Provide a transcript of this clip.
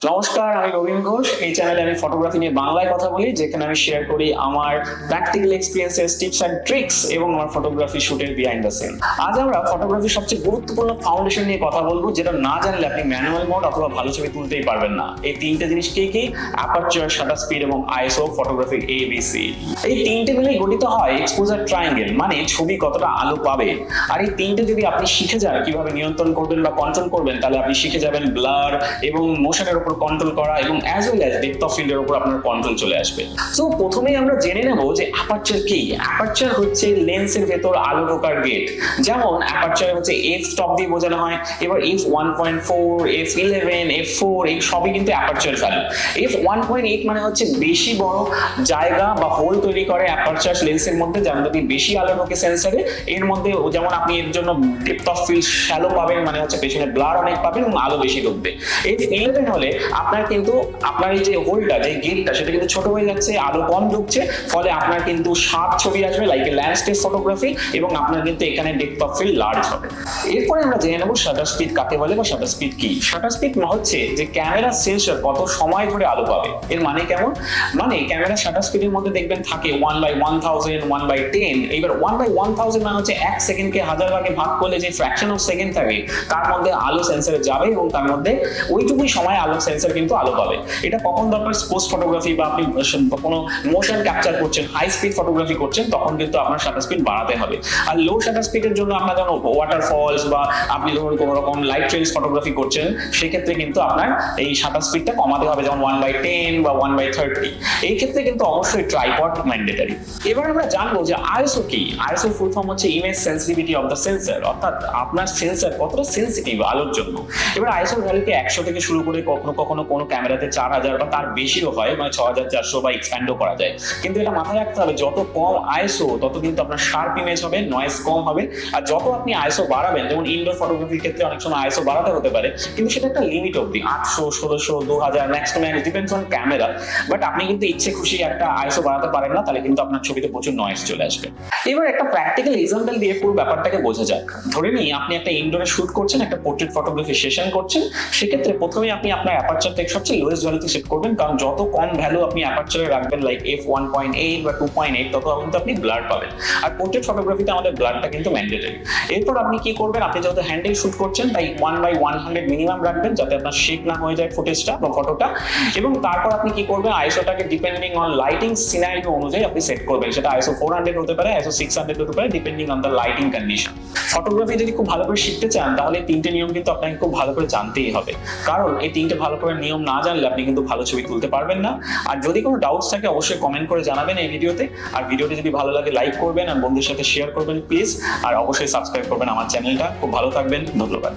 নমস্কার, আমি রবীন ঘোষ। এই চ্যানেলে আমি ফটোগ্রাফি নিয়ে বাংলায় কথা বলি, যেখানে আমি শেয়ার করি আমার practical experiences, tips and tricks এবং আমার ফটোগ্রাফি শুটের বিহাইন্ড দ্য সিন। আজ আমরা ফটোগ্রাফির সবচেয়ে গুরুত্বপূর্ণ ফাউন্ডেশন নিয়ে কথা বলবো, যেটা না জানলে আপনি ম্যানুয়াল মোড অথবা ভালো ছবি তুলতেই পারবেন না। এই তিনটে জিনিস কি? অ্যাপারচার, শাটার স্পিড এবং আইএসও ফটোগ্রাফির ABC। এই তিনটে মিলেই গঠিত হয় এক্সপোজার ট্রায়াঙ্গেল, মানে ছবি কতটা আলো পাবে। আর এই তিনটে যদি আপনি শিখে যান কিভাবে নিয়ন্ত্রণ করবেন বা কন্ট্রোল করবেন, তাহলে আপনি শিখে যাবেন ব্লার এবং মোশনের উপর কন্ট্রোল করা এবং as well as depth of ফিল্ডের উপর আপনার কন্ট্রোল চলে আসবে। সো প্রথমেই আমরা জেনে নেব যে অ্যাপারচার কি। অ্যাপারচার হচ্ছে লেন্সের ভেতর আলো ঢোকার গেট। যেমন অ্যাপারচার হচ্ছে f স্টপ দিয়ে বোঝানো হয়। এবার f1.4, f11, f4 এই সবই কিন্তু অ্যাপারচার ভ্যালু। f1.8 মানে হচ্ছে বেশি বড় জায়গা বা হোল তৈরি করে অ্যাপারচার লেন্সের মধ্যে, যেমন যদি বেশি আলো ঢোকে সেন্সরে এর মধ্যে, যেমন আপনি এর জন্য ডেপথ অফ ফিল্ড শ্যালো পাবেন, মানে হচ্ছে পেছনে ব্লার অনেক পাবেন এবং আলো বেশি ঢুকবে। f11 হলে আপনার কিন্তু আপনার এই যে হোলটা, যে গেটটা, সেটা কিন্তু ছোট হয়ে যাচ্ছে, আলো কম ঢুকছে, ফলে আপনার কিন্তু শার্প ছবি আসবে লাইক এ ল্যান্ডস্কেপ ফটোগ্রাফি, এবং আপনার কিন্তু এখানে ডেপথ অফ ফিল্ড লার্জ হবে। এরপরে আমরা জেনে নেব শাটার স্পিড কাকে বলে বা শাটার স্পিড কি। শাটার স্পিড হচ্ছে যে ক্যামেরা সেন্সর কত সময় ধরে আলো পাবে। এর মানে কেমন? মানে ক্যামেরা শাটার স্পিডের মধ্যে দেখবেন থাকে 1/1000, 1/10। এবার 1/1000 মানে হচ্ছে 1 সেকেন্ডকে 1000 ভাগে ভাগ করলে যে ফ্র্যাকশন অফ সেকেন্ড থাকে তার মধ্যে আলো সেন্সরে যাবে এবং তার মধ্যে ওইটুকুই সময় আলো সেন্সর কিন্তু আলো পাবে। এটা কখন দরকার? স্পোর্টস ফটোগ্রাফি বা আপনি কোনো মোশন ক্যাপচার করছেন, হাই স্পিড ফটোগ্রাফি করছেন, তখন কিন্তু আপনার শাটার স্পিড বাড়াতে হবে। আর লো শাটার স্পিডের জন্য আপনার যেমন ওয়াটারফলস বা আপনি ধরুন কোনো রকম লাইট ট্রেলস ফটোগ্রাফি করছেন, সেক্ষেত্রে কিন্তু আপনার এই শাটার স্পিডটা কমাতে হবে, যেমন 1/10 বা 1/30। এই ক্ষেত্রে কিন্তু অবশ্যই ট্রাইপড ম্যান্ডেটরি। এবার আমরা জানবো যে আইএসও কি। আইএসও ফুল ফর্ম হচ্ছে image sensitivity of the sensor, অর্থাৎ আপনার সেন্সর কতটা সেন্সিটিভ আলোর জন্য। এবার আইএসও ভ্যালুকে 100 থেকে শুরু করে কখনো কোনো ক্যামেরাতে 4000 বা তার বেশিও হয়, মানে 6400 বা এক্সপ্যান্ডও করা যায়। কিন্তু এটা মাথায় রাখতে হবে, যত কম আইএসও তত কিন্তু আপনার শার্প ইমেজ হবে, নয়েজ কম হবে। আর যত আপনি আইএসও বাড়াবেন, যেমন ইনডোর ফটোগ্রাফির ক্ষেত্রে অনেক সময় আইএসও বাড়াতে হতে পারে, কিন্তু সেটা একটা লিমিট অবধি, 800, 1600, 2000 max to max, depends on camera. But আপনি কিন্তু ইচ্ছে খুশি একটা আইএসও বাড়াতে পারেন না, তাহলে কিন্তু আপনার ছবিতে প্রচুর নয়েজ চলে আসবে। এবার একটা প্র্যাকটিক্যাল এক্সাম্পল দিয়ে পুরো ব্যাপারটাকে বোঝা যাক। ধরে নিই আপনি একটা ইনডোরে শুট করছেন, একটা পোর্ট্রেট ফটোগ্রাফি সেশন করছেন। সেক্ষেত্রে প্রথমে আপনি আপনার অ্যাপারচারটাকে সবচেয়ে লোয়েস্ট ভ্যালুতে সেট করবেন, কারণ যত কম ভ্যালু আপনি অ্যাপারচারে রাখবেন লাইক f1.8 বা 2.8, তত কিন্তু আপনি ব্লার পাবেন। আর পোর্ট্রেট ফটোগ্রাফিতে আমাদের ব্লারটা কিন্তু ম্যান্ডেটরি। এরপর আপনি কি করবেন? আপনি যেহেতু হ্যান্ডেল শুট করছেন, তাই 1/100 মিনিমাম রাখবেন, যাতে আপনার শেক না হয়ে যায় ফুটেজটা বা ফটোটা। এবং তারপর আপনি কি করবেন? আইএসওটাকে ডিপেন্ডিং অন লাইটিং সিনারিও অনুযায়ী আপনি সেট করবেন। সেটা ISO 400 হতে পারে, ISO 600 হতে পারে, depending on the lighting condition. Photography যদি খুব ভালো করে শিখতে চান, তাহলে তিনটে নিয়ম কিন্তু আপনাকে খুব ভালো করে জানতেই হবে, কারণ এই তিনটে ভালো করে নিয়ম না জানলে আপনি কিন্তু ভালো ছবি তুলতে পারবেন না। আর যদি কোনো ডাউটস থাকে অবশ্যই কমেন্ট করে জানাবেন এই ভিডিওতে। আর ভিডিওটি যদি ভালো লাগে লাইক করবেন আর বন্ধুদের সাথে শেয়ার করবেন প্লিজ। আর অবশ্যই সাবস্ক্রাইব করবেন আমার চ্যানেলটা। খুব ভালো থাকবেন, ধন্যবাদ।